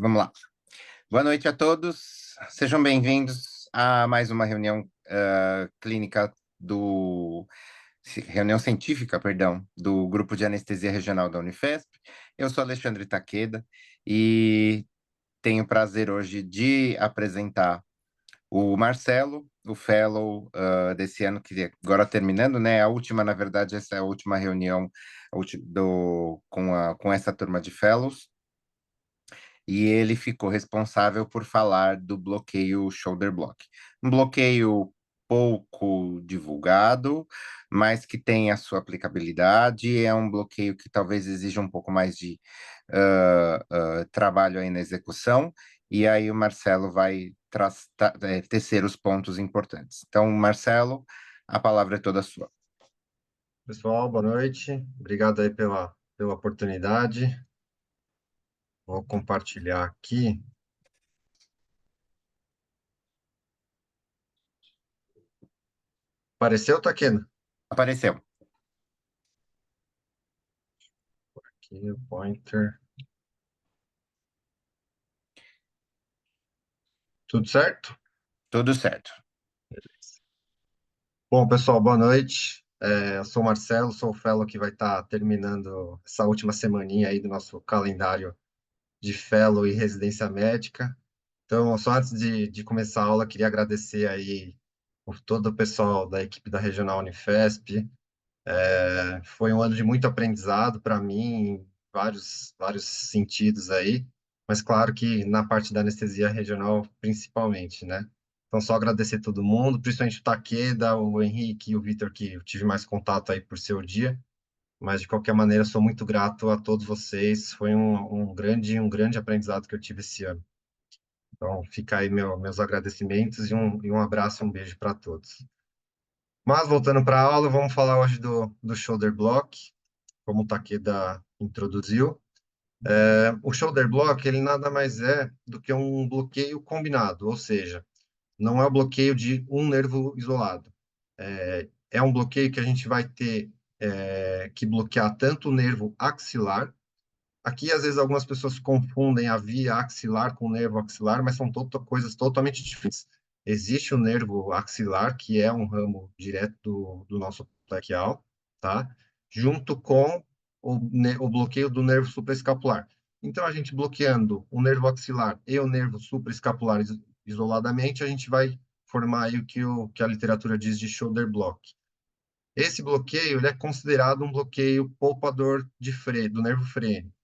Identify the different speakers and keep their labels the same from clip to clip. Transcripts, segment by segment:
Speaker 1: Vamos lá. Boa noite a todos. Sejam bem-vindos a mais uma reunião clínica reunião científica, perdão, do Grupo de Anestesia Regional da Unifesp. Eu sou Alexandre Taqueda e tenho o prazer hoje de apresentar o Marcelo, o fellow desse ano, que agora terminando, né? A última, na verdade, essa é a última reunião com essa turma de fellows. E ele ficou responsável por falar do bloqueio shoulder block. Um bloqueio pouco divulgado, mas que tem a sua aplicabilidade. É um bloqueio que talvez exija um pouco mais de trabalho aí na execução. E aí o Marcelo vai tecer os pontos importantes. Então, Marcelo, a palavra é toda sua.
Speaker 2: Pessoal, boa noite. Obrigado aí pela oportunidade. Vou compartilhar aqui. Apareceu, Taqueno?
Speaker 1: Apareceu.
Speaker 2: Aqui o pointer. Tudo certo?
Speaker 1: Tudo certo.
Speaker 2: Bom, pessoal, boa noite. Eu sou o Marcelo, sou o fellow que vai estar terminando essa última semaninha aí do nosso calendário de fellow e residência médica. Então, só antes de começar a aula, queria agradecer aí por todo o pessoal da equipe da Regional Unifesp. Foi um ano de muito aprendizado para mim, em vários sentidos aí, mas claro que na parte da anestesia regional, principalmente, né? Então, só agradecer todo mundo, principalmente o Taqueda, o Henrique e o Vitor, que eu tive mais contato aí por seu dia, mas de qualquer maneira, sou muito grato a todos vocês, foi um grande aprendizado que eu tive esse ano. Então, fica aí meus agradecimentos e um abraço e um beijo para todos. Mas, voltando para a aula, vamos falar hoje do shoulder block, como o Takeda introduziu. O shoulder block, ele nada mais é do que um bloqueio combinado, ou seja, não é o bloqueio de um nervo isolado. É um bloqueio que a gente vai ter que bloquear tanto o nervo axilar. Aqui, às vezes, algumas pessoas confundem a via axilar com o nervo axilar, mas são coisas totalmente diferentes. Existe o nervo axilar, que é um ramo direto do nosso braquial, tá? Junto com o bloqueio do nervo supraescapular. Então, a gente bloqueando o nervo axilar e o nervo supraescapular isoladamente, a gente vai formar aí o que a literatura diz de shoulder block. Esse bloqueio ele é considerado um bloqueio poupador do nervo frênico.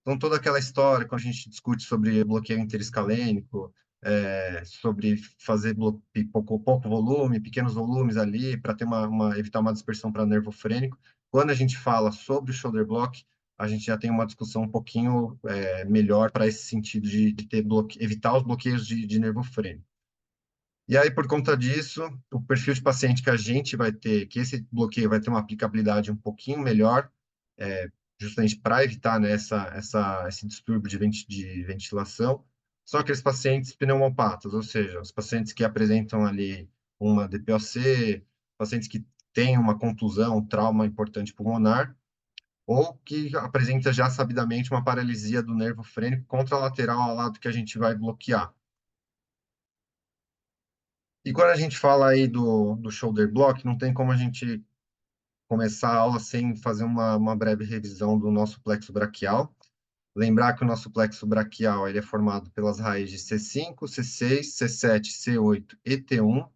Speaker 2: Então, toda aquela história, quando a gente discute sobre bloqueio interescalênico, sobre fazer pouco volume, pequenos volumes ali, para ter evitar uma dispersão para nervo frênico, quando a gente fala sobre o shoulder block, a gente já tem uma discussão um pouquinho melhor para esse sentido de evitar os bloqueios de nervo frênico. E aí, por conta disso, o perfil de paciente que a gente vai ter, que esse bloqueio vai ter uma aplicabilidade um pouquinho melhor, é, justamente para evitar, né, esse distúrbio de ventilação, são aqueles pacientes pneumopatas, ou seja, os pacientes que apresentam ali uma DPOC, pacientes que têm uma contusão, um trauma importante pulmonar, ou que apresenta já sabidamente uma paralisia do nervo frênico contralateral ao lado que a gente vai bloquear. E quando a gente fala aí do shoulder block, não tem como a gente começar a aula sem fazer uma breve revisão do nosso plexo braquial. Lembrar que o nosso plexo braquial ele é formado pelas raízes C5, C6, C7, C8 e T1.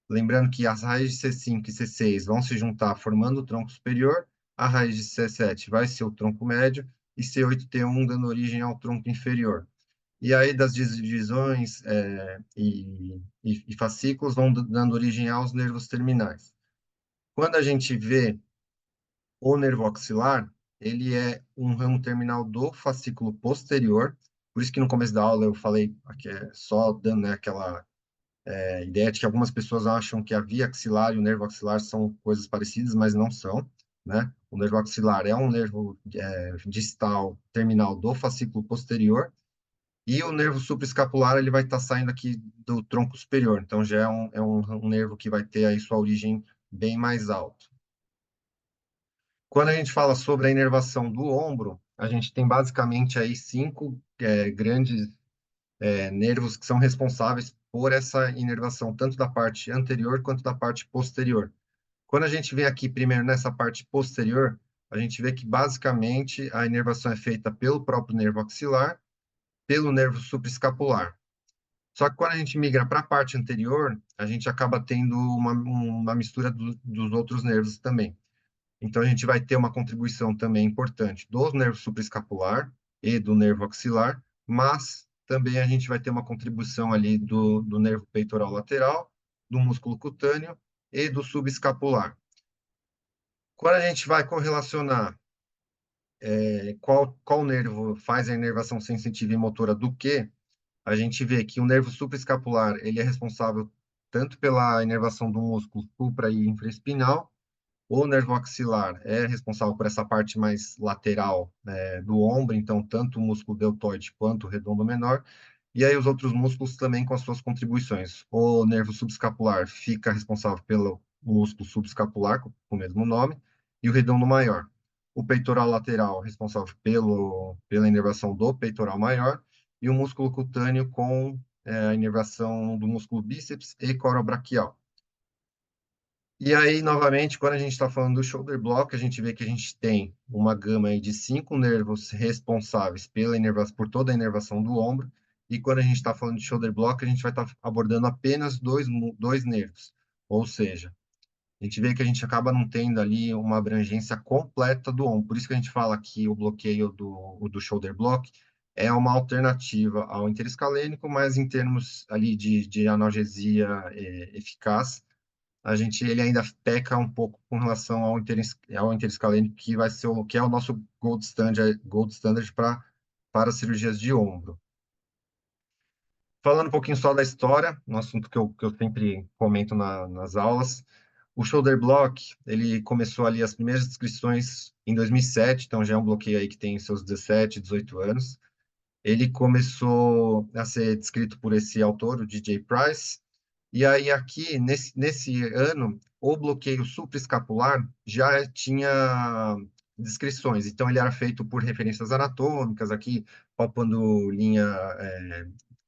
Speaker 2: Lembrando que as raízes de C5 e C6 vão se juntar formando o tronco superior, a raiz de C7 vai ser o tronco médio e C8 e T1 dando origem ao tronco inferior. E aí, das divisões e fascículos vão dando origem aos nervos terminais. Quando a gente vê o nervo axilar, ele é um ramo terminal do fascículo posterior, por isso que no começo da aula eu falei, aqui só dando, né, aquela ideia de que algumas pessoas acham que a via axilar e o nervo axilar são coisas parecidas, mas não são, né? O nervo axilar é um nervo distal terminal do fascículo posterior, e o nervo supraescapular, ele vai estar saindo aqui do tronco superior. Então, já é um nervo que vai ter aí sua origem bem mais alta. Quando a gente fala sobre a inervação do ombro, a gente tem basicamente aí cinco grandes nervos que são responsáveis por essa inervação, tanto da parte anterior quanto da parte posterior. Quando a gente vem aqui primeiro nessa parte posterior, a gente vê que basicamente a inervação é feita pelo próprio nervo axilar, pelo nervo supraescapular. Só que quando a gente migra para a parte anterior, a gente acaba tendo uma mistura dos outros nervos também. Então, a gente vai ter uma contribuição também importante do nervo supraescapular e do nervo axilar, mas também a gente vai ter uma contribuição ali do nervo peitoral lateral, do músculo cutâneo e do subescapular. Quando a gente vai correlacionar qual nervo faz a inervação sensitiva e motora do que, a gente vê que o nervo supraescapular ele é responsável tanto pela inervação do músculo supra e infraespinal. O nervo axilar é responsável por essa parte mais lateral, do ombro, então tanto o músculo deltoide quanto o redondo menor. E aí os outros músculos também com as suas contribuições. O nervo subescapular fica responsável pelo músculo subescapular, com o mesmo nome, e o redondo maior. O peitoral lateral responsável pela inervação do peitoral maior e o músculo cutâneo com a inervação do músculo bíceps e corobraquial. E aí, novamente, quando a gente está falando do shoulder block, a gente vê que a gente tem uma gama aí de cinco nervos responsáveis por toda a inervação do ombro. E quando a gente está falando de shoulder block, a gente vai estar abordando apenas dois nervos. Ou seja, a gente vê que a gente acaba não tendo ali uma abrangência completa do ombro. Por isso que a gente fala que o bloqueio do shoulder block é uma alternativa ao interescalênico, mas em termos ali de analgesia eficaz, ele ainda peca um pouco com relação ao interescalênico, que vai ser que é o nosso gold standard para cirurgias de ombro. Falando um pouquinho só da história, um assunto que eu sempre comento nas aulas, o shoulder block, ele começou ali as primeiras descrições em 2007, então já é um bloqueio aí que tem seus 17, 18 anos. Ele começou a ser descrito por esse autor, o DJ Price, e aí aqui, nesse ano, o bloqueio supraescapular já tinha descrições. Então, ele era feito por referências anatômicas, aqui, palpando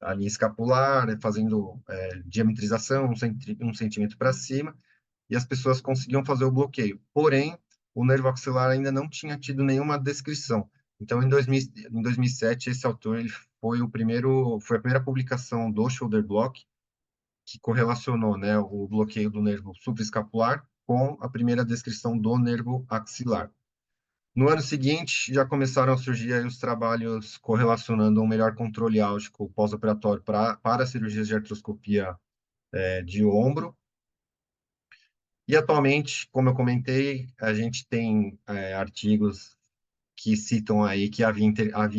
Speaker 2: a linha escapular, fazendo diametrização, um centímetro para cima, e as pessoas conseguiam fazer o bloqueio. Porém, o nervo axilar ainda não tinha tido nenhuma descrição. Então, em 2007, esse autor ele foi a primeira publicação do shoulder block que correlacionou, né, o bloqueio do nervo supraescapular com a primeira descrição do nervo axilar. No ano seguinte, já começaram a surgir aí os trabalhos correlacionando um melhor controle álgico pós-operatório para cirurgias de artroscopia de ombro. E atualmente, como eu comentei, a gente tem artigos que citam aí que a via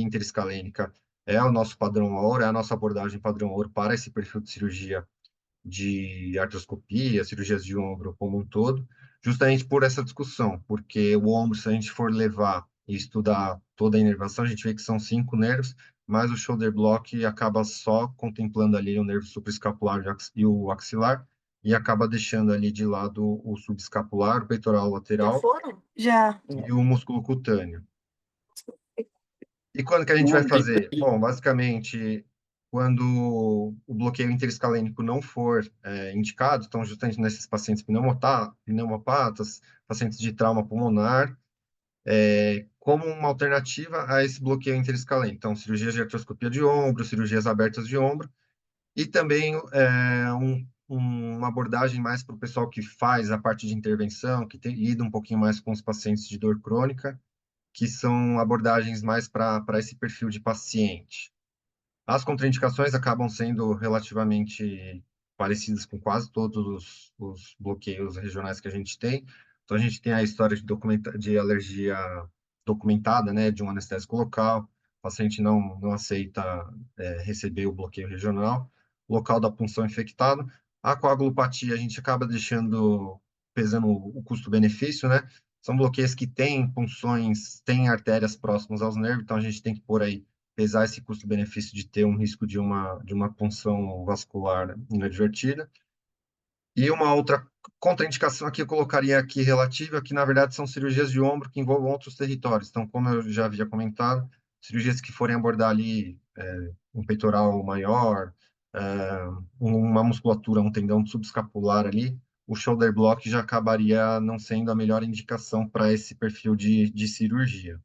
Speaker 2: interescalênica é o nosso padrão ouro, é a nossa abordagem padrão ouro para esse perfil de cirurgia de artroscopia, cirurgias de ombro como um todo, justamente por essa discussão, porque o ombro, se a gente for levar e estudar toda a inervação, a gente vê que são cinco nervos, mas o shoulder block acaba só contemplando ali o nervo supraescapular e o axilar, e acaba deixando ali de lado o subescapular, o peitoral
Speaker 3: Já
Speaker 2: lateral
Speaker 3: foram? Já.
Speaker 2: e o músculo cutâneo. E quando que a gente vai fazer? Bom, basicamente, quando o bloqueio interescalênico não for indicado, então justamente nesses pacientes pneumopatas, pacientes de trauma pulmonar, como uma alternativa a esse bloqueio interescalênico. Então, cirurgias de artroscopia de ombro, cirurgias abertas de ombro, e também uma abordagem mais para o pessoal que faz a parte de intervenção, que tem ido um pouquinho mais com os pacientes de dor crônica, que são abordagens mais para esse perfil de paciente. As contraindicações acabam sendo relativamente parecidas com quase todos os bloqueios regionais que a gente tem. Então, a gente tem a história de alergia documentada, né, de um anestésico local, o paciente não aceita receber o bloqueio regional, local da punção infectado. A coagulopatia, a gente acaba pesando o custo-benefício, né? São bloqueios que têm punções, têm artérias próximas aos nervos, então a gente tem que pôr aí pesar esse custo-benefício de ter um risco de uma punção vascular inadvertida. E uma outra Contraindicação aqui eu colocaria aqui relativa, que na verdade são cirurgias de ombro que envolvam outros territórios. Então, como eu já havia comentado, cirurgias que forem abordar ali um peitoral maior, é, uma musculatura, um tendão subescapular ali, o shoulder block já acabaria não sendo a melhor indicação para esse perfil de cirurgia.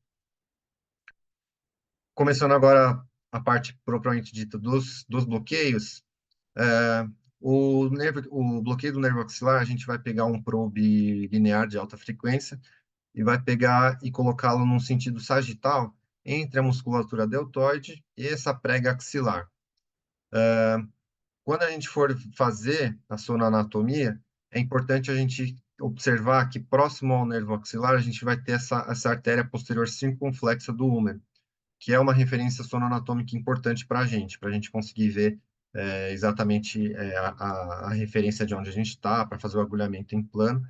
Speaker 2: Começando agora a parte propriamente dita dos bloqueios, é, o bloqueio do nervo axilar, a gente vai pegar um probe linear de alta frequência e vai pegar e colocá-lo num sentido sagital entre a musculatura deltoide e essa prega axilar. Quando a gente for fazer a sonoanatomia, é importante a gente observar que próximo ao nervo axilar a gente vai ter essa artéria posterior circunflexa do húmero, que é uma referência sonoanatômica importante para a gente conseguir ver exatamente a referência de onde a gente está, para fazer o agulhamento em plano.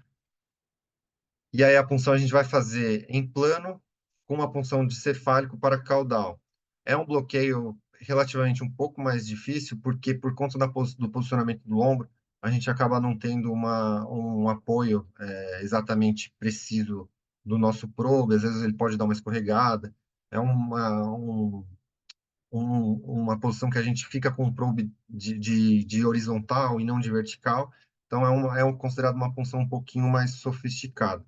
Speaker 2: E aí a punção a gente vai fazer em plano, com uma punção de cefálico para caudal. É um bloqueio relativamente um pouco mais difícil, porque por conta do posicionamento do ombro, a gente acaba não tendo um apoio exatamente preciso do nosso probe, às vezes ele pode dar uma escorregada. É uma posição que a gente fica com o probe de horizontal e não de vertical. Então, considerado uma punção um pouquinho mais sofisticada.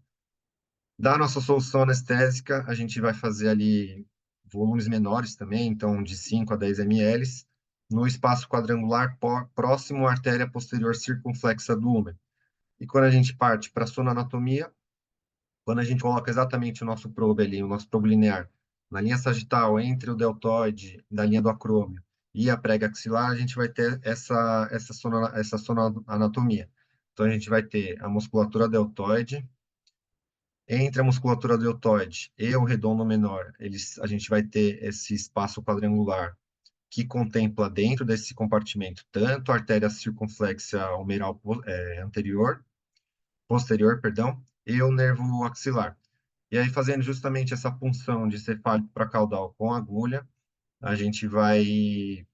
Speaker 2: Da nossa solução anestésica, a gente vai fazer ali volumes menores também, então de 5 a 10 ml, no espaço quadrangular próximo à artéria posterior circunflexa do húmero. E quando a gente parte para a sonoanatomia, quando a gente coloca exatamente o nosso probe ali, o nosso probe linear, na linha sagital, entre o deltoide da linha do acrômio e a prega axilar, a gente vai ter essa sonoanatomia. Então, a gente vai ter a musculatura deltoide, entre a musculatura deltoide e o redondo menor, a gente vai ter esse espaço quadrangular que contempla dentro desse compartimento tanto a artéria circunflexa humeral posterior, perdão, e o nervo axilar. E aí, fazendo justamente essa punção de cefálico para caudal com agulha, a gente vai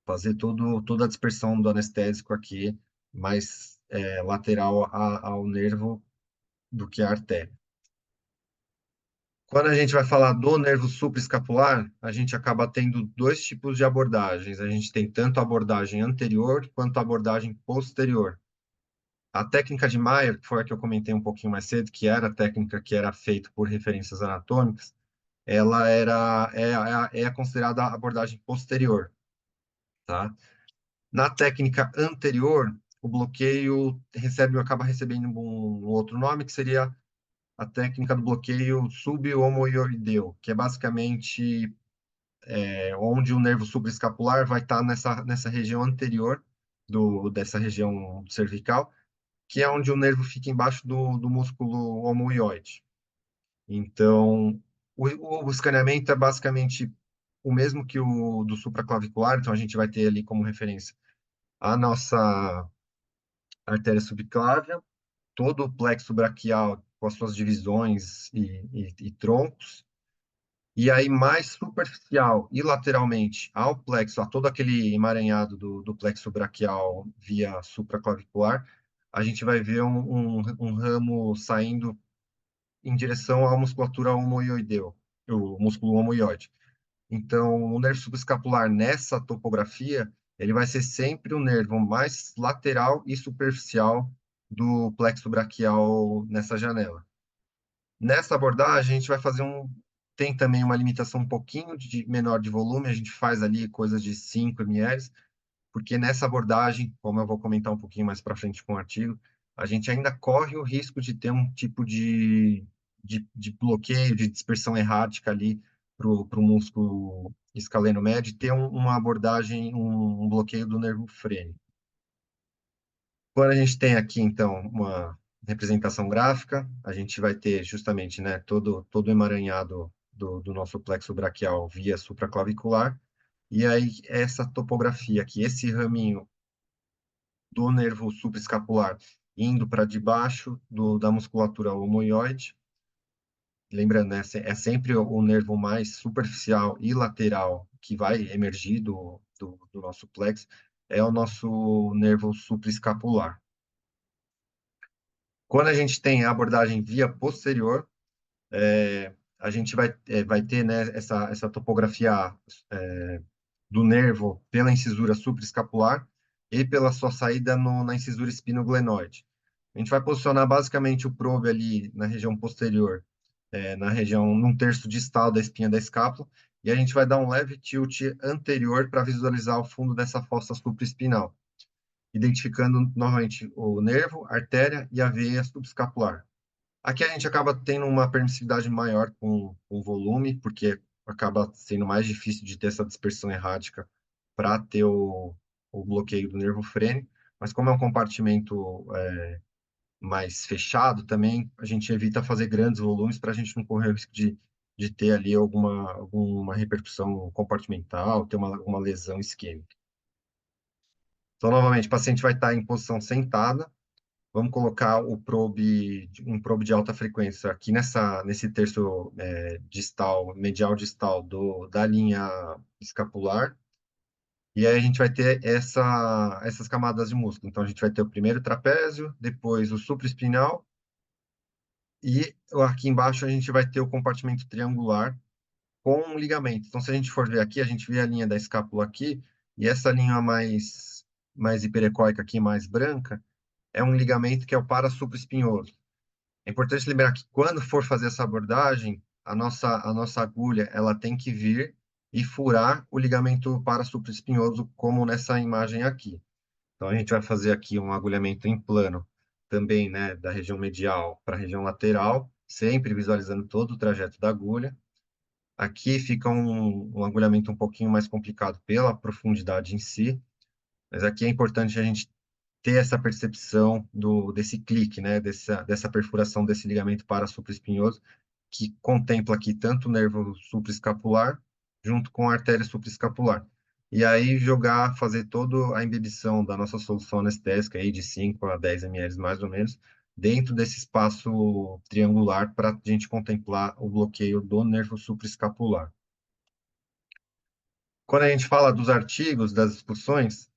Speaker 2: fazer toda a dispersão do anestésico aqui, mais lateral ao nervo do que a artéria. Quando a gente vai falar do nervo supraescapular, a gente acaba tendo dois tipos de abordagens. A gente tem tanto a abordagem anterior quanto a abordagem posterior. A técnica de Mayer, que foi a que eu comentei um pouquinho mais cedo, que era a técnica que era feita por referências anatômicas, ela é considerada a abordagem posterior, tá? Na técnica anterior, o bloqueio acaba recebendo um outro nome, que seria a técnica do bloqueio subhomoioideu, que é basicamente onde o nervo supraescapular vai estar nessa região anterior dessa região cervical, que é onde o nervo fica embaixo do músculo homoioide. Então, o escaneamento é basicamente o mesmo que o do supraclavicular, então a gente vai ter ali como referência a nossa artéria subclávia, todo o plexo braquial com as suas divisões e troncos, e aí mais superficial e lateralmente ao plexo, a todo aquele emaranhado do plexo braquial via supraclavicular, a gente vai ver um ramo saindo em direção à musculatura homoioideu, o músculo homoioide. Então, o nervo subescapular nessa topografia, ele vai ser sempre o nervo mais lateral e superficial do plexo braquial nessa janela. Nessa abordagem, a gente vai fazer tem também uma limitação um pouquinho menor de volume, a gente faz ali coisas de 5 ml, porque nessa abordagem, como eu vou comentar um pouquinho mais para frente com o artigo, a gente ainda corre o risco de ter um tipo de bloqueio, de dispersão errática ali para o músculo escaleno médio, e ter uma abordagem, um bloqueio do nervo frênico. Quando a gente tem aqui, então, uma representação gráfica, a gente vai ter justamente, né, todo o emaranhado do nosso plexo braquial via supraclavicular, e aí essa topografia aqui, esse raminho do nervo supraescapular indo para debaixo da musculatura homoioide, lembrando, né, é sempre o nervo mais superficial e lateral que vai emergir do nosso plexo, é o nosso nervo supraescapular. Quando a gente tem a abordagem via posterior, a gente vai ter, né, essa topografia do nervo pela incisura supraescapular e pela sua saída na incisura espinoglenoide. A gente vai posicionar basicamente o probe ali na região posterior, na região, num terço distal da espinha da escápula, e a gente vai dar um leve tilt anterior para visualizar o fundo dessa fossa supraespinal, identificando novamente o nervo, a artéria e a veia subescapular. Aqui a gente acaba tendo uma permissividade maior com o volume, porque acaba sendo mais difícil de ter essa dispersão errática para ter o bloqueio do nervo frênico, mas como é um compartimento mais fechado também, a gente evita fazer grandes volumes para a gente não correr o risco de ter ali alguma repercussão compartimental, ter uma lesão isquêmica. Então, novamente, o paciente vai estar em posição sentada. Vamos colocar um probe de alta frequência aqui nesse terço distal, medial distal da linha escapular. E aí a gente vai ter essas camadas de músculo. Então, a gente vai ter o primeiro trapézio, depois o supraespinal, e aqui embaixo a gente vai ter o compartimento triangular com um ligamento. Então, se a gente for ver aqui, a gente vê a linha da escápula aqui, e essa linha mais hiperecóica aqui, mais branca, é um ligamento que é o parasupraespinhoso. É importante lembrar que quando for fazer essa abordagem, a nossa agulha ela tem que vir e furar o ligamento parasupraespinhoso, como nessa imagem aqui. Então, a gente vai fazer aqui um agulhamento em plano, também, né, da região medial para a região lateral, sempre visualizando todo o trajeto da agulha. Aqui fica um agulhamento um pouquinho mais complicado pela profundidade em si, mas aqui é importante a gente ter essa percepção desse clique, né, dessa perfuração desse ligamento parasupraespinhoso, que contempla aqui tanto o nervo supraescapular, junto com a artéria supraescapular. E aí fazer toda a imbibição da nossa solução anestésica aí de 5 a 10 ml mais ou menos, dentro desse espaço triangular para a gente contemplar o bloqueio do nervo supraescapular. Quando a gente fala dos artigos, das discussões,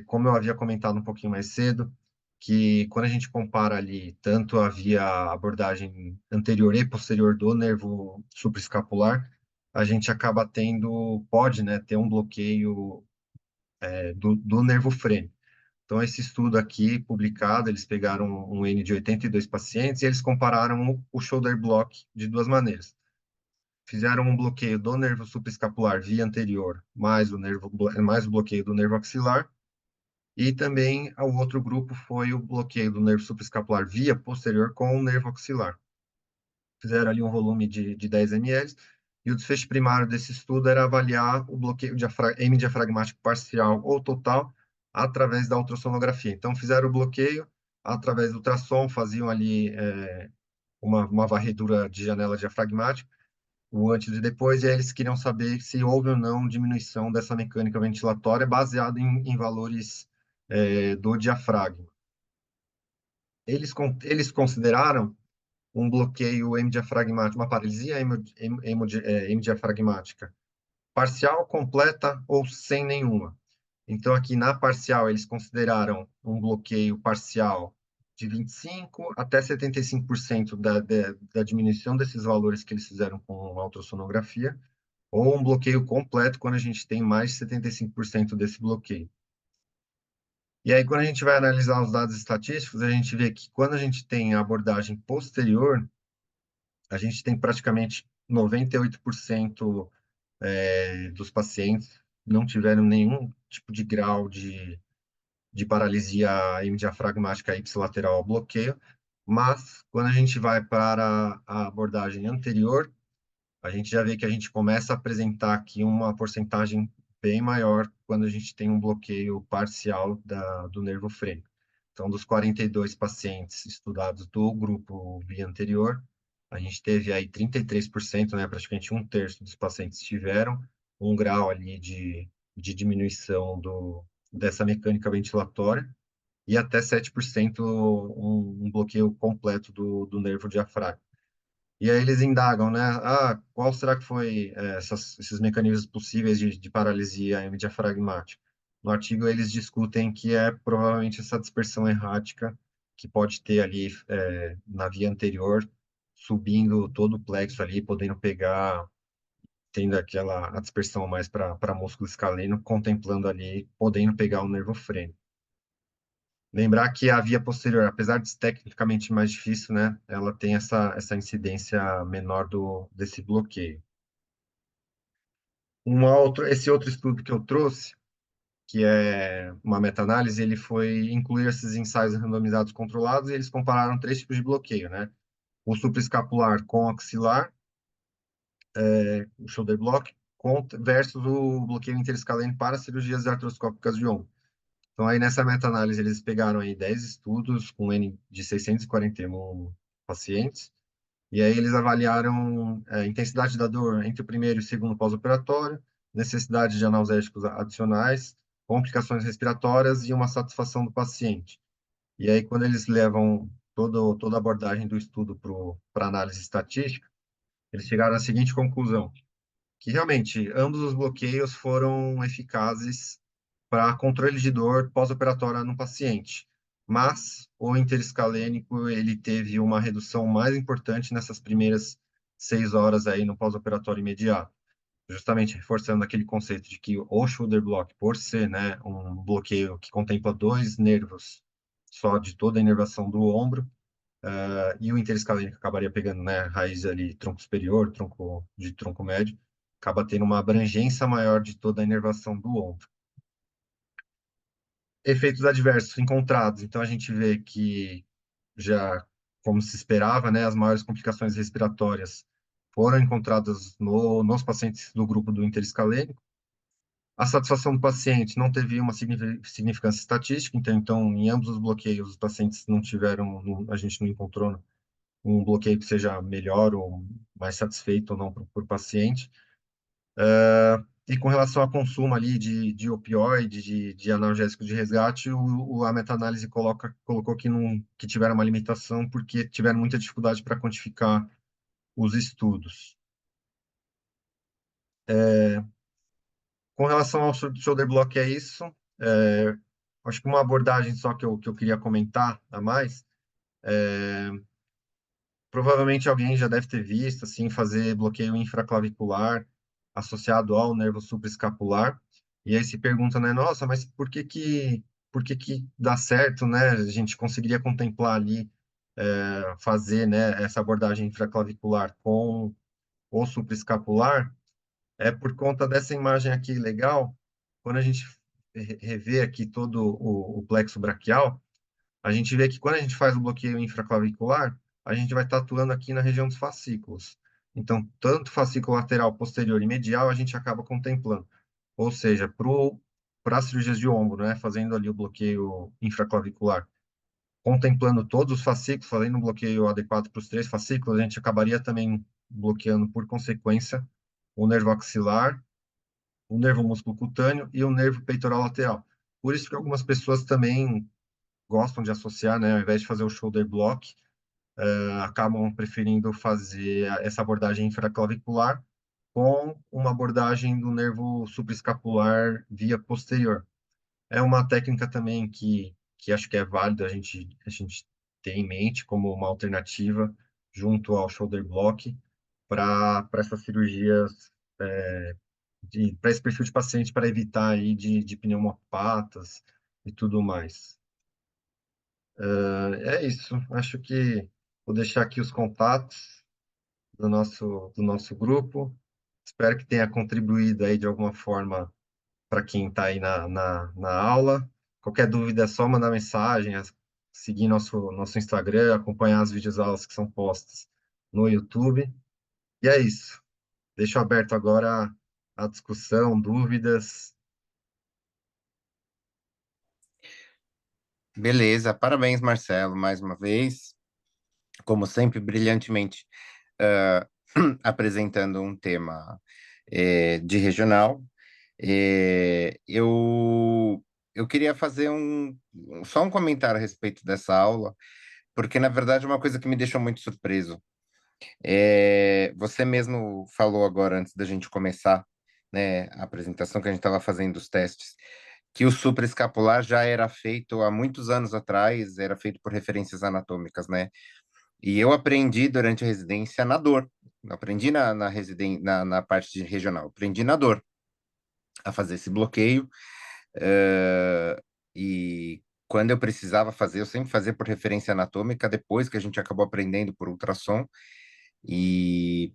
Speaker 2: como eu havia comentado um pouquinho mais cedo, que quando a gente compara ali tanto a via abordagem anterior e posterior do nervo supraescapular, a gente acaba pode, né, ter um bloqueio do nervo frênico. Então, esse estudo aqui, publicado, eles pegaram um N de 82 pacientes e eles compararam o shoulder block de duas maneiras. Fizeram um bloqueio do nervo supraescapular via anterior, mais o bloqueio do nervo axilar, e também o outro grupo foi o bloqueio do nervo supraescapular via posterior com o nervo axilar. Fizeram ali um volume de 10 ml, e o desfecho primário desse estudo era avaliar o bloqueio hemidiafragmático parcial ou total através da ultrassonografia. Então, fizeram o bloqueio através do ultrassom, faziam ali uma varredura de janela diafragmática, o antes e depois, e aí eles queriam saber se houve ou não diminuição dessa mecânica ventilatória baseado em valores do diafragma. Eles consideraram um bloqueio hemidiafragmático, uma paralisia hemidiafragmática parcial, completa ou sem nenhuma. Então, aqui na parcial, eles consideraram um bloqueio parcial de 25% até 75% da diminuição desses valores que eles fizeram com a ultrassonografia, ou um bloqueio completo quando a gente tem mais de 75% desse bloqueio. E aí, quando a gente vai analisar os dados estatísticos, a gente vê que quando a gente tem a abordagem posterior, a gente tem praticamente 98% dos pacientes não tiveram nenhum tipo de grau de paralisia hemidiafragmática ipsilateral ao bloqueio, mas quando a gente vai para a abordagem anterior, a gente já vê que a gente começa a apresentar aqui uma porcentagem bem maior quando a gente tem um bloqueio parcial do nervo frênico. Então, dos 42 pacientes estudados do grupo via anterior, a gente teve aí 33%, né, praticamente um terço dos pacientes tiveram um grau ali de diminuição dessa mecânica ventilatória, e até 7% um bloqueio completo do nervo diafragma. E aí eles indagam, né? Qual será que foi esses mecanismos possíveis de paralisia hemidiafragmática? No artigo eles discutem que é provavelmente essa dispersão errática que pode ter ali na via anterior, subindo todo o plexo ali, podendo pegar, tendo aquela a dispersão mais para músculo escaleno, contemplando ali, podendo pegar o nervo frênico. Lembrar que a via posterior, apesar de ser tecnicamente mais difícil, né, ela tem essa incidência menor desse bloqueio. Esse outro estudo que eu trouxe, que é uma meta-análise, ele foi incluir esses ensaios randomizados controlados e eles compararam três tipos de bloqueio, né? O supraescapular com axilar, o shoulder block, versus o bloqueio interescalene para cirurgias artroscópicas de ombro. Então, aí nessa meta-análise, eles pegaram aí 10 estudos com N de 641 pacientes, e aí eles avaliaram a intensidade da dor entre o primeiro e o segundo pós-operatório, necessidade de analgésicos adicionais, complicações respiratórias e uma satisfação do paciente. E aí, quando eles levam toda a abordagem do estudo para análise estatística, eles chegaram à seguinte conclusão: que realmente ambos os bloqueios foram eficazes para controle de dor pós-operatória no paciente, mas o interescalênico ele teve uma redução mais importante nessas primeiras 6 horas aí no pós-operatório imediato, justamente reforçando aquele conceito de que o shoulder block, por ser, né, um bloqueio que contempla dois nervos só de toda a inervação do ombro, e o interescalênico acabaria pegando, né, raiz ali, tronco superior, tronco médio, acaba tendo uma abrangência maior de toda a inervação do ombro. Efeitos adversos encontrados, então a gente vê que já, como se esperava, né, as maiores complicações respiratórias foram encontradas nos pacientes do grupo do interescalênico. A satisfação do paciente não teve uma significância estatística, então em ambos os bloqueios, os pacientes não tiveram, a gente não encontrou um bloqueio que seja melhor ou mais satisfeito ou não por paciente. E com relação ao consumo ali de opioide, de analgésico de resgate, a meta-análise colocou que tiveram uma limitação porque tiveram muita dificuldade para quantificar os estudos. Com relação ao shoulder block, é isso. É, acho que uma abordagem só que eu queria comentar a mais, provavelmente alguém já deve ter visto, assim, fazer bloqueio infraclavicular associado ao nervo supraescapular. E aí se pergunta, né, nossa, mas por que que dá certo, né? A gente conseguiria contemplar ali, fazer, né, essa abordagem infraclavicular com o supraescapular, é por conta dessa imagem aqui legal, quando a gente revê aqui todo o plexo braquial, a gente vê que quando a gente faz o bloqueio infraclavicular, a gente vai estar atuando aqui na região dos fascículos. Então, tanto fascículo lateral, posterior e medial, a gente acaba contemplando. Ou seja, para as cirurgias de ombro, né, fazendo ali o bloqueio infraclavicular, contemplando todos os fascículos, fazendo um bloqueio adequado para os três fascículos, a gente acabaria também bloqueando, por consequência, o nervo axilar, o nervo músculo cutâneo e o nervo peitoral lateral. Por isso que algumas pessoas também gostam de associar, né, ao invés de fazer o shoulder block, acabam preferindo fazer essa abordagem infraclavicular com uma abordagem do nervo supraescapular via posterior. É uma técnica também que acho que é válida a gente ter em mente como uma alternativa junto ao shoulder block para essas cirurgias, para esse perfil de paciente, para evitar aí de pneumopatas e tudo mais. É isso. Acho que vou deixar aqui os contatos do nosso grupo. Espero que tenha contribuído aí de alguma forma para quem está aí na aula. Qualquer dúvida é só mandar mensagem, seguir nosso Instagram, acompanhar as videoaulas que são postas no YouTube. E é isso. Deixo aberto agora a discussão, dúvidas.
Speaker 1: Beleza, parabéns, Marcelo, mais uma vez. Como sempre, brilhantemente ah, apresentando um tema de regional. Eu queria fazer só um comentário a respeito dessa aula, porque, na verdade, é uma coisa que me deixou muito surpreso. Você mesmo falou agora, antes da gente começar, né, a apresentação que a gente estava fazendo dos testes, que o supraescapular já era feito há muitos anos atrás, era feito por referências anatômicas, né? E eu aprendi durante a residência na dor. Não aprendi na parte de regional, aprendi na dor a fazer esse bloqueio. E quando eu precisava fazer, eu sempre fazia por referência anatômica, depois que a gente acabou aprendendo por ultrassom. E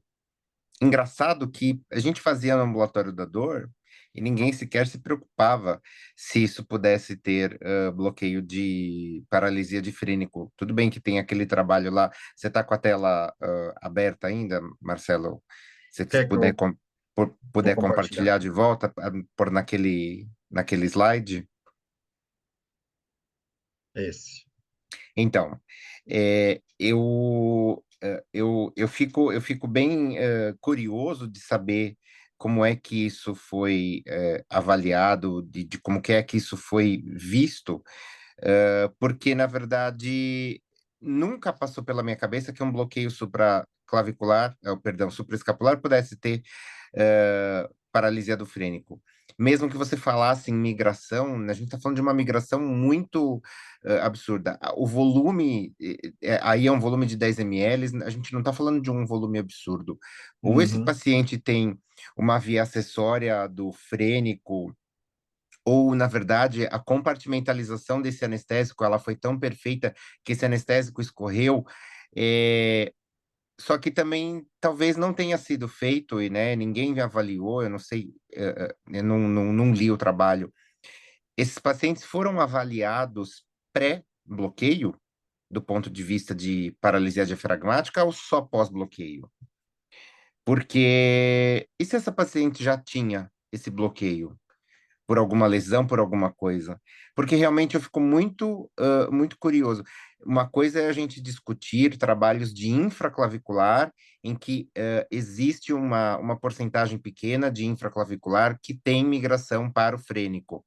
Speaker 1: engraçado que a gente fazia no ambulatório da dor e ninguém sequer se preocupava se isso pudesse ter bloqueio de paralisia de frênico. Tudo bem que tem aquele trabalho lá. Você está com a tela aberta ainda, Marcelo? Se você
Speaker 2: Quer que
Speaker 1: puder,
Speaker 2: eu vou
Speaker 1: puder
Speaker 2: compartilhar
Speaker 1: compartilhar
Speaker 2: aqui?
Speaker 1: de volta, por naquele slide.
Speaker 2: Esse.
Speaker 1: Então, eu fico bem curioso de saber como é que isso foi avaliado, de como que é que isso foi visto, porque, na verdade, nunca passou pela minha cabeça que um bloqueio supraclavicular, perdão, supraescapular pudesse ter paralisia do frênico. Mesmo que você falasse em migração, a gente está falando de uma migração muito absurda. O volume, aí é um volume de 10 ml, a gente não está falando de um volume absurdo. Ou esse
Speaker 2: Uhum,
Speaker 1: paciente tem uma via acessória do frênico, ou, na verdade, a compartimentalização desse anestésico, ela foi tão perfeita que esse anestésico escorreu, é, só que também talvez não tenha sido feito, e né, ninguém avaliou, eu não sei, eu não li o trabalho. Esses pacientes foram avaliados pré-bloqueio, do ponto de vista de paralisia diafragmática, ou só pós-bloqueio? Porque, e se essa paciente já tinha esse bloqueio? Por alguma lesão, por alguma coisa. Porque realmente eu fico muito curioso. Uma coisa é a gente discutir trabalhos de infraclavicular, em que existe uma porcentagem pequena de infraclavicular que tem migração para o frênico.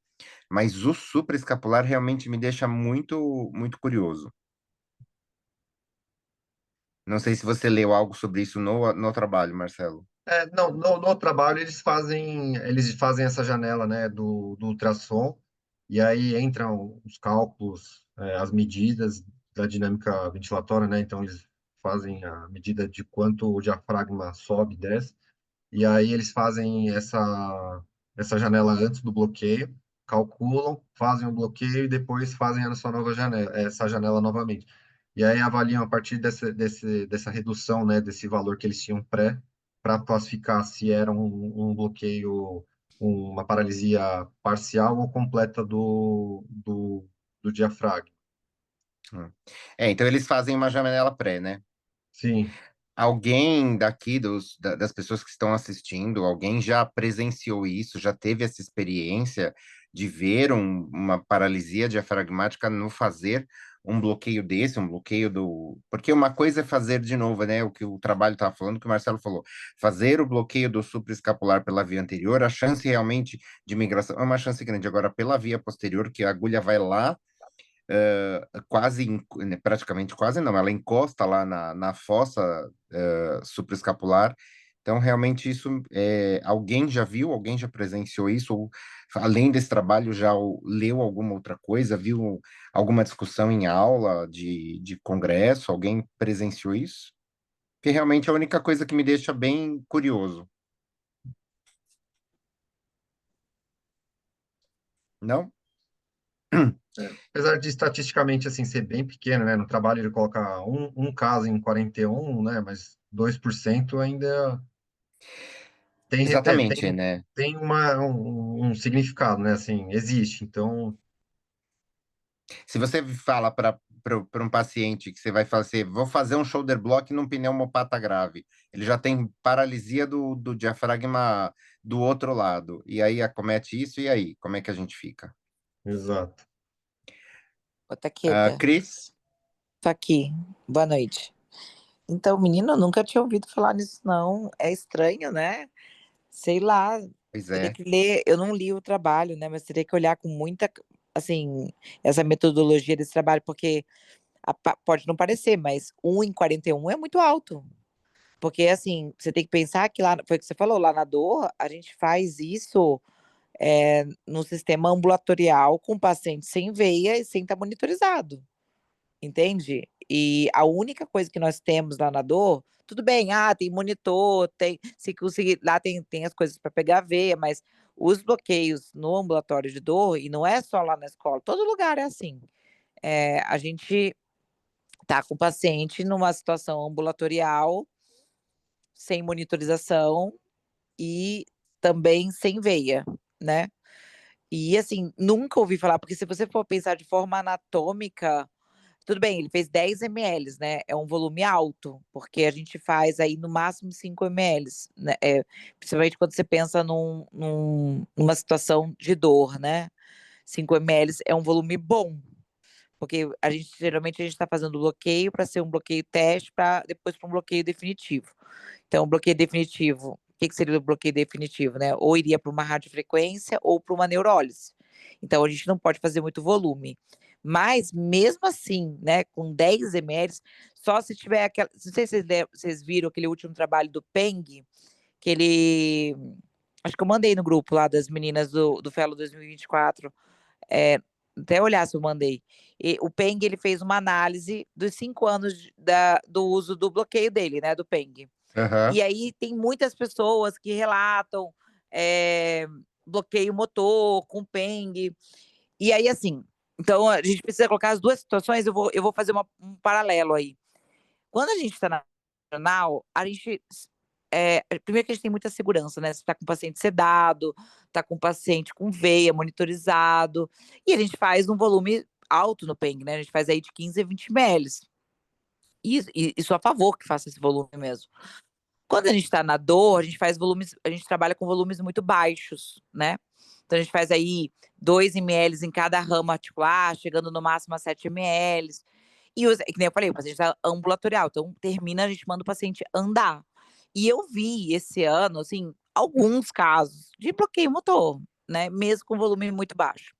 Speaker 1: Mas o supraescapular realmente me deixa muito curioso. Não sei se você leu algo sobre isso no trabalho, Marcelo.
Speaker 2: Não, no trabalho eles fazem essa janela, né, do ultrassom, e aí entram os cálculos, as medidas da dinâmica ventilatória, né, então eles fazem a medida de quanto o diafragma sobe e desce, e aí eles fazem essa janela antes do bloqueio, calculam, fazem o bloqueio e depois fazem essa nova janela, essa janela novamente. E aí avaliam a partir dessa redução, né, desse valor que eles tinham para classificar se era um bloqueio, uma paralisia parcial ou completa do diafragma.
Speaker 1: Hum. Então eles fazem uma janela pré, né?
Speaker 2: Sim,
Speaker 1: Alguém daqui das pessoas que estão assistindo, alguém já presenciou isso, já teve essa experiência de ver uma paralisia diafragmática no fazer um bloqueio desse, um bloqueio do. Porque uma coisa é fazer de novo, né? O que o trabalho estava falando, que o Marcelo falou, fazer o bloqueio do supraescapular pela via anterior, a chance realmente de migração é uma chance grande. Agora, pela via posterior, que a agulha vai lá quase, né, praticamente quase não, ela encosta lá na fossa supraescapular. Então, realmente, isso alguém já viu, alguém já presenciou isso, ou além desse trabalho, já leu alguma outra coisa, viu alguma discussão em aula de congresso, alguém presenciou isso? Que realmente é a única coisa que me deixa bem curioso, não?
Speaker 2: apesar de estatisticamente assim ser bem pequeno, né? No trabalho ele coloca um caso em 41, né? Mas 2% ainda tem,
Speaker 1: Exatamente,
Speaker 2: tem,
Speaker 1: né?
Speaker 2: tem um significado, né? Assim, existe. Então,
Speaker 1: Se você fala para um paciente que você vai fazer, vou fazer um shoulder block num pneumopata grave, ele já tem paralisia do diafragma do outro lado, e aí acomete isso, e aí, como é que a gente fica?
Speaker 2: exato.
Speaker 3: Ô, Taqueda,
Speaker 1: Cris?
Speaker 3: tô aqui. Boa noite. Então, menino, eu nunca tinha ouvido falar nisso, não. É estranho, né? Sei lá,
Speaker 1: Pois
Speaker 3: teria
Speaker 1: é,
Speaker 3: que ler. Eu não li o trabalho, né? Mas teria que olhar com muita, assim, essa metodologia desse trabalho, porque pode não parecer, mas 1 em 41 é muito alto. Porque, assim, você tem que pensar que lá, foi o que você falou, lá na dor, a gente faz isso no sistema ambulatorial com paciente sem veia e sem estar monitorizado, entende? E a única coisa que nós temos lá na dor, tudo bem, tem monitor, se conseguir, lá tem as coisas para pegar a veia, mas os bloqueios no ambulatório de dor, e não é só lá na escola, todo lugar é assim. A gente tá com o paciente numa situação ambulatorial, sem monitorização e também sem veia, né? E assim, nunca ouvi falar, porque se você for pensar de forma anatômica, tudo bem, ele fez 10 ml, né? É um volume alto, porque a gente faz aí no máximo 5 ml, né? Principalmente quando você pensa numa situação de dor, né? 5 ml é um volume bom, porque geralmente a gente está fazendo bloqueio para ser um bloqueio teste, para depois para um bloqueio definitivo. Então, o bloqueio definitivo, o que seria o bloqueio definitivo, né? Ou iria para uma radiofrequência ou para uma neurólise. Então, a gente não pode fazer muito volume. Mas, mesmo assim, né, com 10 ml, só se tiver aquela. Não sei se vocês viram aquele último trabalho do Peng, que ele. Acho que eu mandei no grupo lá das meninas do Fellow 2024. É, até olhar se eu mandei. O Peng, ele fez uma análise dos 5 anos do uso do bloqueio dele, né, do Peng.
Speaker 1: Aham.
Speaker 3: E aí tem muitas pessoas que relatam bloqueio motor com Peng. E aí, assim, então a gente precisa colocar as duas situações, eu vou fazer um paralelo aí. Quando a gente está na nacional, a gente. Primeiro que a gente tem muita segurança, né? Você está com o paciente sedado, está com o paciente com veia, monitorizado, e a gente faz um volume alto no PENG, né? A gente faz aí de 15 a 20 ml. E sou a favor que faça esse volume mesmo. Quando a gente está na dor, a gente faz volumes, a gente trabalha com volumes muito baixos, né? Então a gente faz aí 2 ml em cada ramo articular, chegando no máximo a 7 ml. Que nem eu falei, o paciente está ambulatorial, então termina, a gente manda o paciente andar. E eu vi esse ano, assim, alguns casos de bloqueio motor, né? Mesmo com volume muito baixo.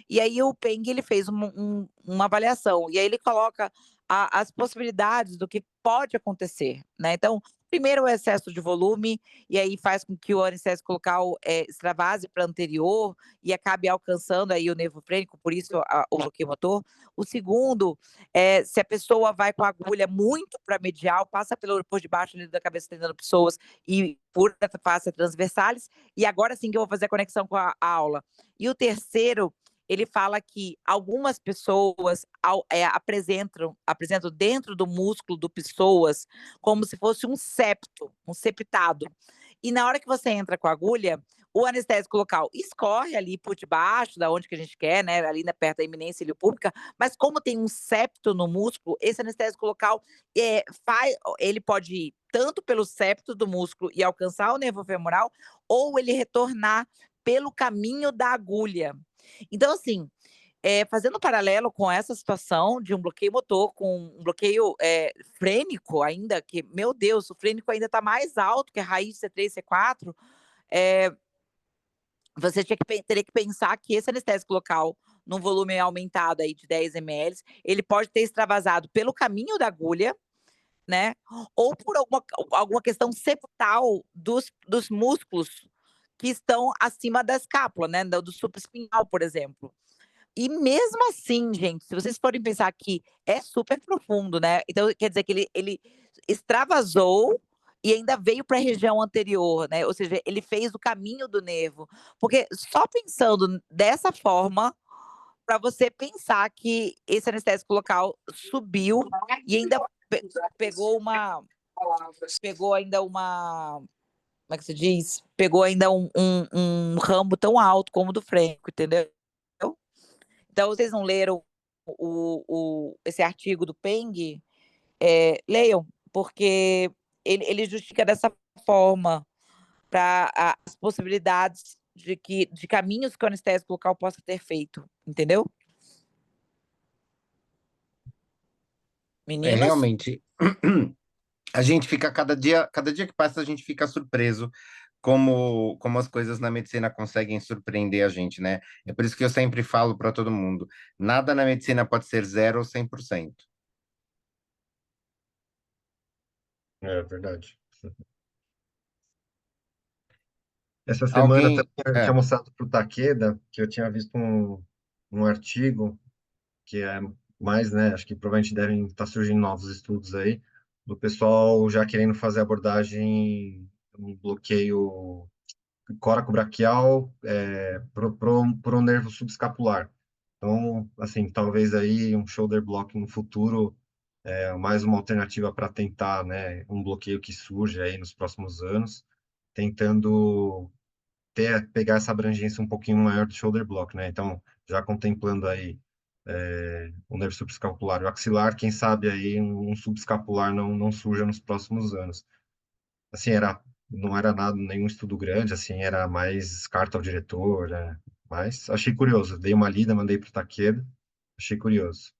Speaker 3: E aí o Peng, ele fez uma avaliação, e aí ele coloca as possibilidades do que pode acontecer, né? Então, primeiro o excesso de volume, e aí faz com que o anestésico local extravase para anterior e acabe alcançando aí o nervo frênico, por isso o bloqueio motor. O segundo é se a pessoa vai com a agulha muito para medial, passa por debaixo da cabeça tendendo pessoas e por face transversales, e agora sim que eu vou fazer a conexão com a aula. E o terceiro, ele fala que algumas pessoas apresentam dentro do músculo do pessoas como se fosse um septo, um septado. E na hora que você entra com a agulha, o anestésico local escorre ali por debaixo, da onde que a gente quer, né? Ali perto da eminência iliopúbica, mas como tem um septo no músculo, esse anestésico local ele pode ir tanto pelo septo do músculo e alcançar o nervo femoral, ou ele retornar pelo caminho da agulha. Então, assim, fazendo um paralelo com essa situação de um bloqueio motor, com um bloqueio frênico ainda, que, meu Deus, o frênico ainda está mais alto que a raiz C3, C4, você teria que pensar que esse anestésico local, num volume aumentado aí de 10 ml, ele pode ter extravasado pelo caminho da agulha, né? Ou por alguma questão septal dos músculos que estão acima da escápula, né? Do supraespinhal, por exemplo. E mesmo assim, gente, se vocês forem pensar que é super profundo, né? Então, quer dizer que ele extravasou e ainda veio para a região anterior, né? Ou seja, ele fez o caminho do nervo. Porque só pensando dessa forma, para você pensar que esse anestésico local subiu e ainda pegou ainda uma, como é que se diz? Pegou ainda um ramo tão alto como o do Franco, entendeu? Então, vocês não leram esse artigo do Peng? Leiam, porque ele justifica dessa forma para as possibilidades de caminhos que o anestésico local possa ter feito, entendeu? Meninos?
Speaker 1: Realmente, a gente fica cada dia que passa, a gente fica surpreso como as coisas na medicina conseguem surpreender a gente, né? É por isso que eu sempre falo para todo mundo, nada na medicina pode ser 0 ou 100%.
Speaker 2: É verdade. Essa semana
Speaker 1: Alguém.
Speaker 2: também eu tinha mostrado para o Takeda que eu tinha visto um artigo que é mais, né? Acho que provavelmente devem estar surgindo novos estudos aí, do pessoal já querendo fazer abordagem, um bloqueio coracobraquial pro nervo subescapular. Então, assim, talvez aí um shoulder block no futuro é mais uma alternativa para tentar, né, um bloqueio que surge aí nos próximos anos, tentando pegar essa abrangência um pouquinho maior do shoulder block, né? Então, já contemplando aí o nervo subescapular e o axilar, quem sabe aí um subescapular não surja nos próximos anos. Assim, não era nada, nenhum estudo grande, assim, era mais carta ao diretor, né? Mas achei curioso, dei uma lida, mandei para o Takeda, achei curioso.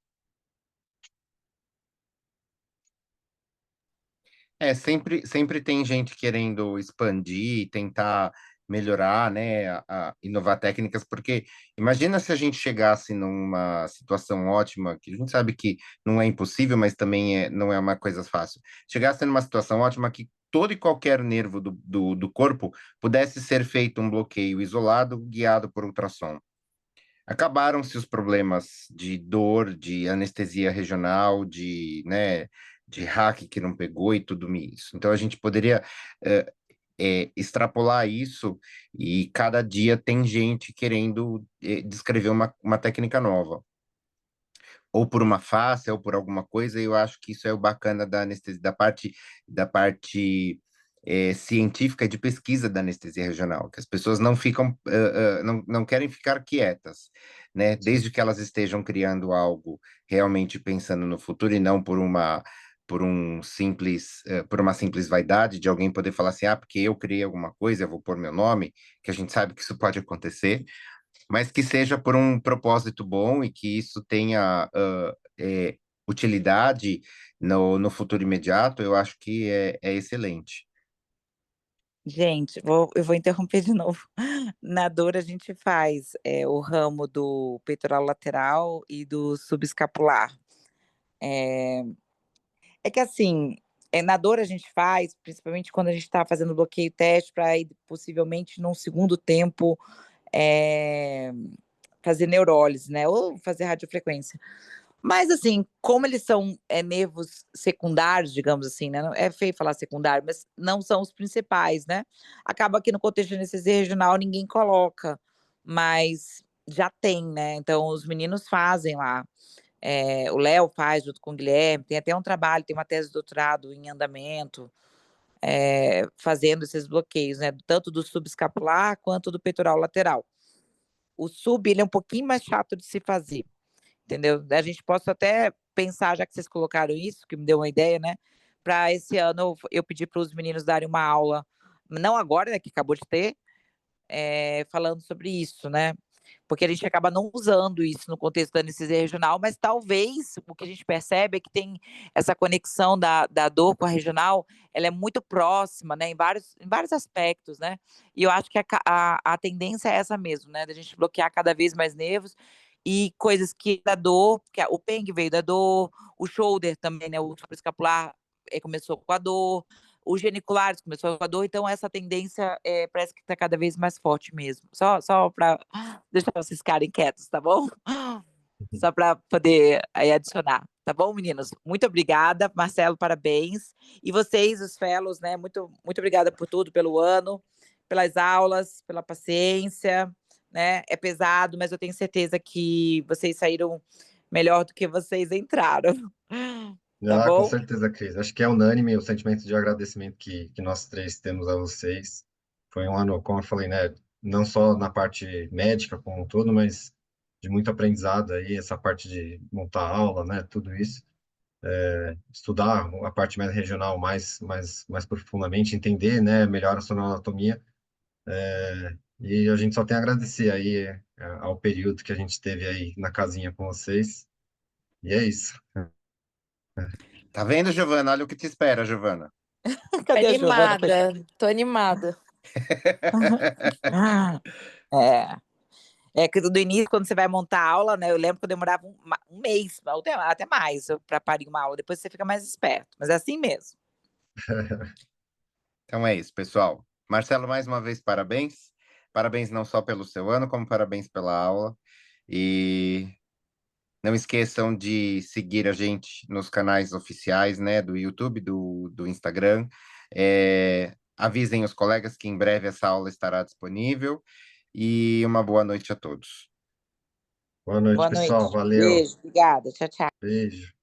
Speaker 1: Sempre tem gente querendo expandir, tentar melhorar, né, inovar técnicas, porque imagina se a gente chegasse numa situação ótima, que a gente sabe que não é impossível, mas também não é uma coisa fácil. Chegasse numa situação ótima que todo e qualquer nervo do corpo pudesse ser feito um bloqueio isolado, guiado por ultrassom. Acabaram-se os problemas de dor, de anestesia regional, de hack que não pegou e tudo isso. Então a gente poderia extrapolar isso e cada dia tem gente querendo descrever uma técnica nova, ou por uma face, ou por alguma coisa, e eu acho que isso é o bacana da anestesia, da parte científica de pesquisa da anestesia regional, que as pessoas não ficam, não querem ficar quietas, né? Desde que elas estejam criando algo realmente pensando no futuro e não por uma simples vaidade de alguém poder falar assim, porque eu criei alguma coisa, eu vou pôr meu nome, que a gente sabe que isso pode acontecer, mas que seja por um propósito bom e que isso tenha utilidade no futuro imediato, eu acho que é excelente.
Speaker 3: Gente, eu vou interromper de novo. Na dor, a gente faz o ramo do peitoral lateral e do subescapular. É que assim, na dor a gente faz, principalmente quando a gente está fazendo bloqueio teste, para ir possivelmente num segundo tempo é, fazer neurólise, né? Ou fazer radiofrequência. Mas assim, como eles são nervos secundários, digamos assim, né? É feio falar secundário, mas não são os principais, né? Acaba que no contexto de anestesia regional ninguém coloca, mas já tem, né? Então os meninos fazem lá. O Léo faz junto com o Guilherme, tem até um trabalho, tem uma tese de doutorado em andamento, fazendo esses bloqueios, né? Tanto do subescapular quanto do peitoral lateral. O sub, ele é um pouquinho mais chato de se fazer, entendeu? A gente pode até pensar, já que vocês colocaram isso, que me deu uma ideia, né? Para esse ano eu pedi para os meninos darem uma aula, não agora, né, que acabou de ter, falando sobre isso, né? Porque a gente acaba não usando isso no contexto da anestesia regional, mas talvez o que a gente percebe é que tem essa conexão da dor com a regional, ela é muito próxima, né, em vários aspectos, né? E eu acho que a tendência é essa mesmo, né? Da gente bloquear cada vez mais nervos e coisas que da dor, que o PENG veio da dor, o shoulder também, né? O supraescapular começou com a dor, os geniculares começou com a dor, então essa tendência parece que está cada vez mais forte mesmo. Só para deixar vocês ficarem quietos, tá bom? Só para poder aí adicionar, tá bom, meninos? Muito obrigada, Marcelo, parabéns. E vocês, os fellows, né? Muito, muito obrigada por tudo, pelo ano, pelas aulas, pela paciência, né? É pesado, mas eu tenho certeza que vocês saíram melhor do que vocês entraram. Tá
Speaker 2: Ah, com
Speaker 3: bom?
Speaker 2: certeza, Cris. Acho que é unânime o sentimento de agradecimento que nós três temos a vocês. Foi um ano, como eu falei, né? Não só na parte médica como um todo, mas de muito aprendizado aí, essa parte de montar aula, né? Tudo isso. Estudar a parte mais regional mais profundamente, entender, né? Melhor a sua anatomia. E a gente só tem a agradecer aí ao período que a gente teve aí na casinha com vocês. E é isso.
Speaker 1: Tá vendo, Giovana? Olha o que te espera, Giovana.
Speaker 3: Cadê a Giovana?
Speaker 4: Tô animada.
Speaker 3: É. Que do início, quando você vai montar a aula, né? Eu lembro que eu demorava um mês, até mais, para parir uma aula. Depois você fica mais esperto. Mas é assim mesmo.
Speaker 1: Então é isso, pessoal. Marcelo, mais uma vez, parabéns. Parabéns não só pelo seu ano, como parabéns pela aula. E não esqueçam de seguir a gente nos canais oficiais, né, do YouTube, do Instagram. Avisem os colegas que em breve essa aula estará disponível. E uma boa noite a todos.
Speaker 2: Boa noite,
Speaker 3: Boa
Speaker 2: pessoal.
Speaker 3: noite.
Speaker 2: Valeu.
Speaker 3: Beijo, obrigada. Tchau, tchau.
Speaker 2: Beijo.